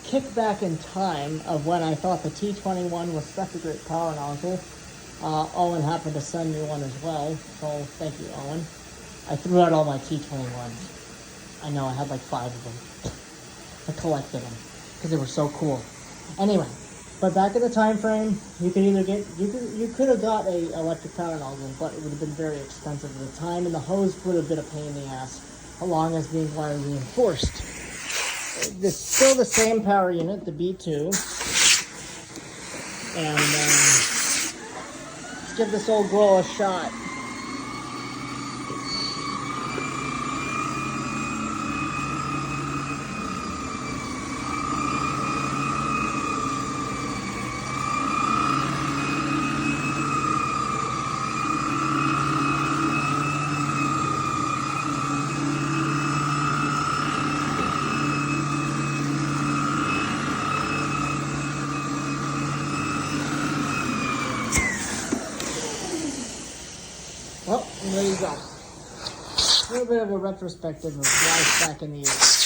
kick back in time of when I thought the T21 was such a great power nozzle. Owen happened to send me one as well, so thank you, Owen. I threw out all my T21s. I know, I had like 5 of them. I collected them because they were so cool. Anyway, but back in the time frame, you could either get, you could have got a electric power nozzle, but it would have been very expensive at the time, and the hose would have been a pain in the ass, along as being wire reinforced. It's still the same power unit, the B2, and let's give this old girl a shot. Well, there you go. A little bit of a retrospective of life back in the 80s.